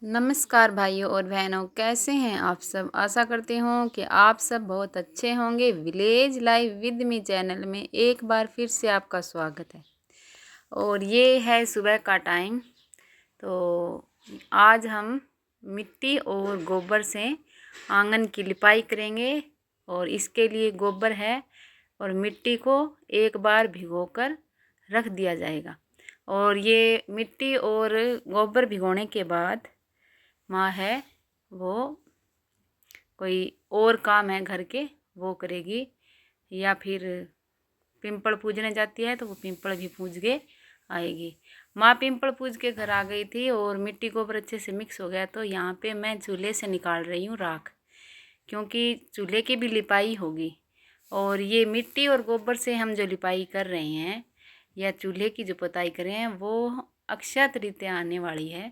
नमस्कार भाइयों और बहनों, कैसे हैं आप सब। आशा करती हूँ कि आप सब बहुत अच्छे होंगे। Village life with me channel में एक बार फिर से आपका स्वागत है। और ये है सुबह का टाइम। तो आज हम मिट्टी और गोबर से आंगन की लिपाई करेंगे। और इसके लिए गोबर है और मिट्टी को एक बार भिगोकर रख दिया जाएगा। और ये मिट्टी और गोबर भिगोने के बाद माँ है वो कोई और काम है घर के वो करेगी, या फिर पिंपल पूजने जाती है तो वो पिंपल भी पूज के आएगी। माँ पिंपल पूज के घर आ गई थी और मिट्टी गोबर अच्छे से मिक्स हो गया। तो यहाँ पे मैं चूल्हे से निकाल रही हूँ राख, क्योंकि चूल्हे की भी लिपाई होगी। और ये मिट्टी और गोबर से हम जो लिपाई कर रहे हैं या चूल्हे की जो पुताई कर रहे हैं वो अक्षय तृतीया आने वाली है।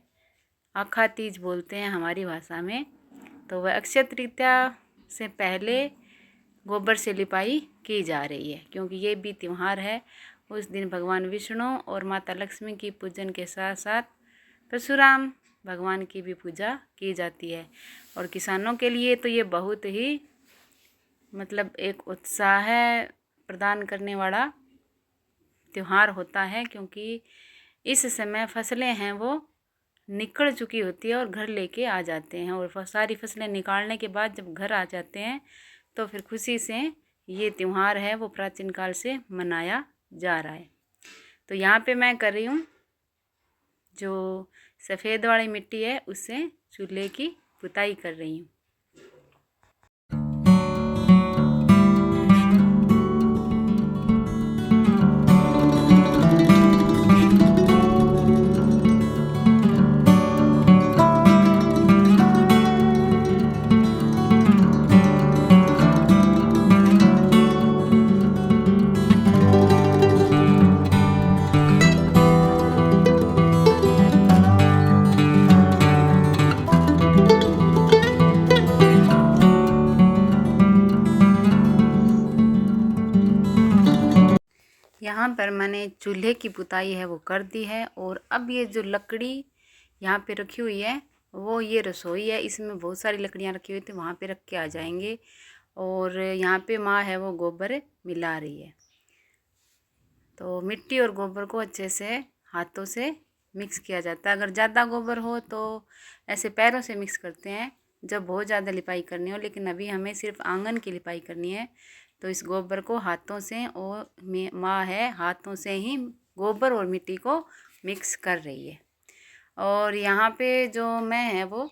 आखा तीज बोलते हैं हमारी भाषा में। तो वह अक्षय तृतीया से पहले गोबर से लिपाई की जा रही है, क्योंकि ये भी त्यौहार है। उस दिन भगवान विष्णु और माता लक्ष्मी की पूजन के साथ साथ परशुराम भगवान की भी पूजा की जाती है। और किसानों के लिए तो ये बहुत ही एक उत्साह प्रदान करने वाला त्यौहार होता है, क्योंकि इस समय फसलें हैं वो निकल चुकी होती है और घर लेके आ जाते हैं। और सारी फसलें निकालने के बाद जब घर आ जाते हैं तो फिर खुशी से ये त्यौहार है वो प्राचीन काल से मनाया जा रहा है। तो यहाँ पे मैं कर रही हूँ जो सफ़ेद वाली मिट्टी है उससे चूल्हे की पुताई कर रही हूँ। यहाँ पर मैंने चूल्हे की पुताई है वो कर दी है। और अब ये जो लकड़ी यहाँ पे रखी हुई है वो ये रसोई है, इसमें बहुत सारी लकड़ियाँ रखी हुई थी, वहाँ पे रख के आ जाएंगे। और यहाँ पे माँ है वो गोबर मिला रही है। तो मिट्टी और गोबर को अच्छे से हाथों से मिक्स किया जाता है। अगर ज़्यादा गोबर हो तो ऐसे पैरों से मिक्स करते हैं जब बहुत ज़्यादा लिपाई करनी हो, लेकिन अभी हमें सिर्फ आंगन की लिपाई करनी है। तो इस गोबर को हाथों से, और माँ है हाथों से ही गोबर और मिट्टी को मिक्स कर रही है। और यहाँ पे जो मैं है वो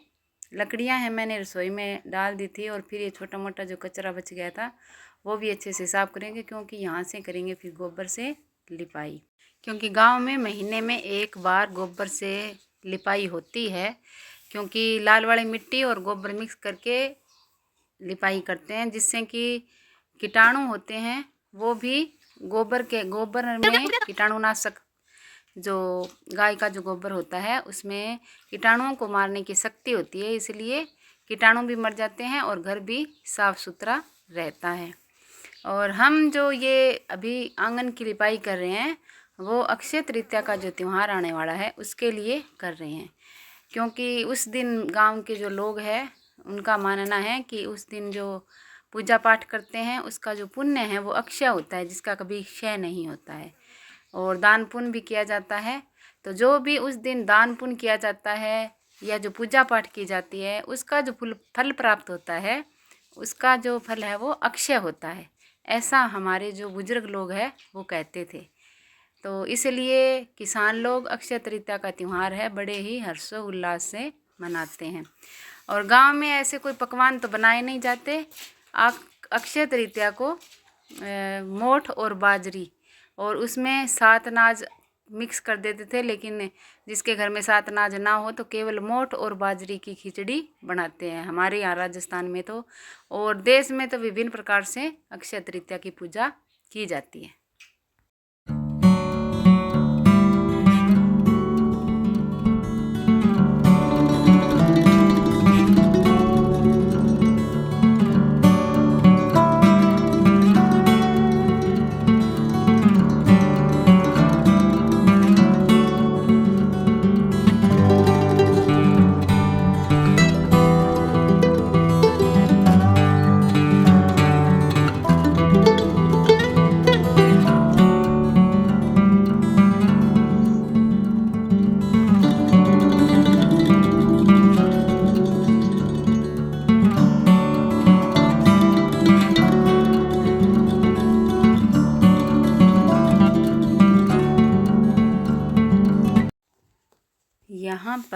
लकड़ियाँ हैं मैंने रसोई में डाल दी थी। और फिर ये छोटा मोटा जो कचरा बच गया था वो भी अच्छे से साफ़ करेंगे, क्योंकि यहाँ से करेंगे फिर गोबर से लिपाई। क्योंकि गांव में महीने में एक बार गोबर से लिपाई होती है, क्योंकि लाल वाली मिट्टी और गोबर मिक्स करके लिपाई करते हैं, जिससे कि कीटाणु होते हैं वो भी गोबर में कीटाणुनाशक, जो गाय का जो गोबर होता है उसमें कीटाणुओं को मारने की शक्ति होती है, इसलिए कीटाणु भी मर जाते हैं और घर भी साफ़ सुथरा रहता है। और हम जो ये अभी आंगन की लिपाई कर रहे हैं वो अक्षय तृतीया का जो त्यौहार आने वाला है उसके लिए कर रहे हैं, क्योंकि उस दिन गांव के जो लोग हैं उनका मानना है कि उस दिन जो पूजा पाठ करते हैं उसका जो पुण्य है वो अक्षय होता है, जिसका कभी क्षय नहीं होता है। और दान पुण्य भी किया जाता है। तो जो भी उस दिन दान पुण्य किया जाता है या जो पूजा पाठ की जाती है उसका जो फल प्राप्त होता है उसका जो फल है वो अक्षय होता है, ऐसा हमारे जो बुजुर्ग लोग हैं वो कहते थे। तो इसलिए किसान लोग अक्षय तृतीया का त्यौहार है बड़े ही हर्षोल्लास से मनाते हैं। और गांव में ऐसे कोई पकवान तो बनाए नहीं जाते। अक्षय तृतीया को मोठ और बाजरी और उसमें 7 अनाज मिक्स कर देते थे, लेकिन जिसके घर में 7 अनाज ना हो तो केवल मोठ और बाजरी की खिचड़ी बनाते हैं हमारे यहाँ राजस्थान में तो। और देश में तो विभिन्न प्रकार से अक्षय तृतीया की पूजा की जाती है।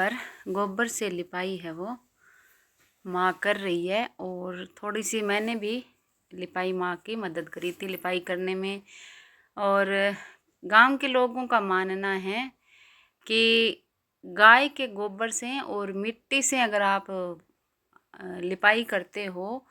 पर गोबर से लिपाई है वो माँ कर रही है, और थोड़ी सी मैंने भी लिपाई माँ की मदद करी थी लिपाई करने में। और गांव के लोगों का मानना है कि गाय के गोबर से और मिट्टी से अगर आप लिपाई करते हो,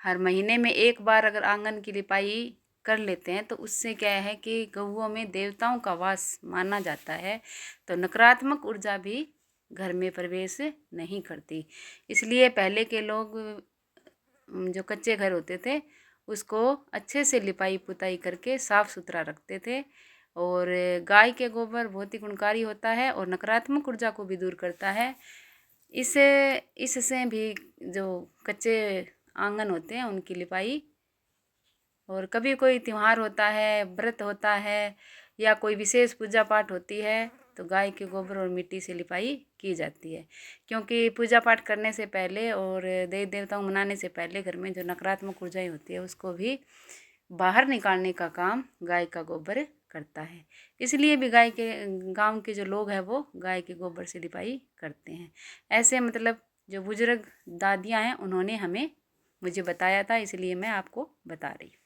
हर महीने में एक बार अगर आंगन की लिपाई कर लेते हैं, तो उससे क्या है कि गौओं में देवताओं का वास माना जाता है, तो नकारात्मक ऊर्जा भी घर में प्रवेश नहीं करती। इसलिए पहले के लोग जो कच्चे घर होते थे उसको अच्छे से लिपाई पुताई करके साफ़ सुथरा रखते थे। और गाय के गोबर बहुत ही गुणकारी होता है और नकारात्मक ऊर्जा को भी दूर करता है। इससे भी जो कच्चे आंगन होते हैं उनकी लिपाई, और कभी कोई त्यौहार होता है, व्रत होता है या कोई विशेष पूजा पाठ होती है, तो गाय के गोबर और मिट्टी से लिपाई की जाती है। क्योंकि पूजा पाठ करने से पहले और देवी देवताओं मनाने से पहले घर में जो नकारात्मक ऊर्जाएं होती है उसको भी बाहर निकालने का काम गाय का गोबर करता है। इसलिए भी गांव के जो लोग हैं वो गाय के गोबर से लिपाई करते हैं। ऐसे मतलब जो बुजुर्ग दादियाँ हैं उन्होंने मुझे बताया था, इसलिए मैं आपको बता रही हूँ।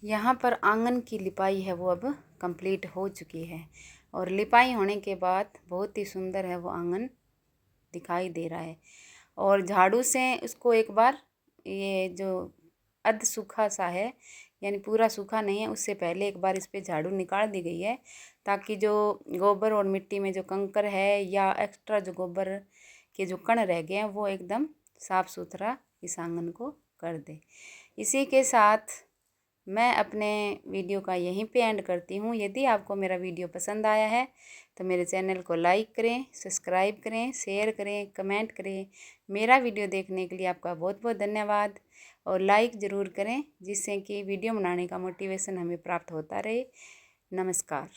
यहाँ पर आंगन की लिपाई है वो अब कंप्लीट हो चुकी है, और लिपाई होने के बाद बहुत ही सुंदर है वो आंगन दिखाई दे रहा है। और झाड़ू से उसको एक बार, ये जो अर्ध सूखा सा है यानी पूरा सूखा नहीं है, उससे पहले एक बार इस पे झाड़ू निकाल दी गई है, ताकि जो गोबर और मिट्टी में जो कंकर है या एक्स्ट्रा जो गोबर के जो कण रह गए हैं वो एकदम साफ़ सुथरा इस आंगन को कर दे। इसी के साथ मैं अपने वीडियो का यहीं पे एंड करती हूँ। यदि आपको मेरा वीडियो पसंद आया है तो मेरे चैनल को लाइक करें, सब्सक्राइब करें, शेयर करें, कमेंट करें। मेरा वीडियो देखने के लिए आपका बहुत बहुत धन्यवाद, और लाइक ज़रूर करें जिससे कि वीडियो बनाने का मोटिवेशन हमें प्राप्त होता रहे। नमस्कार।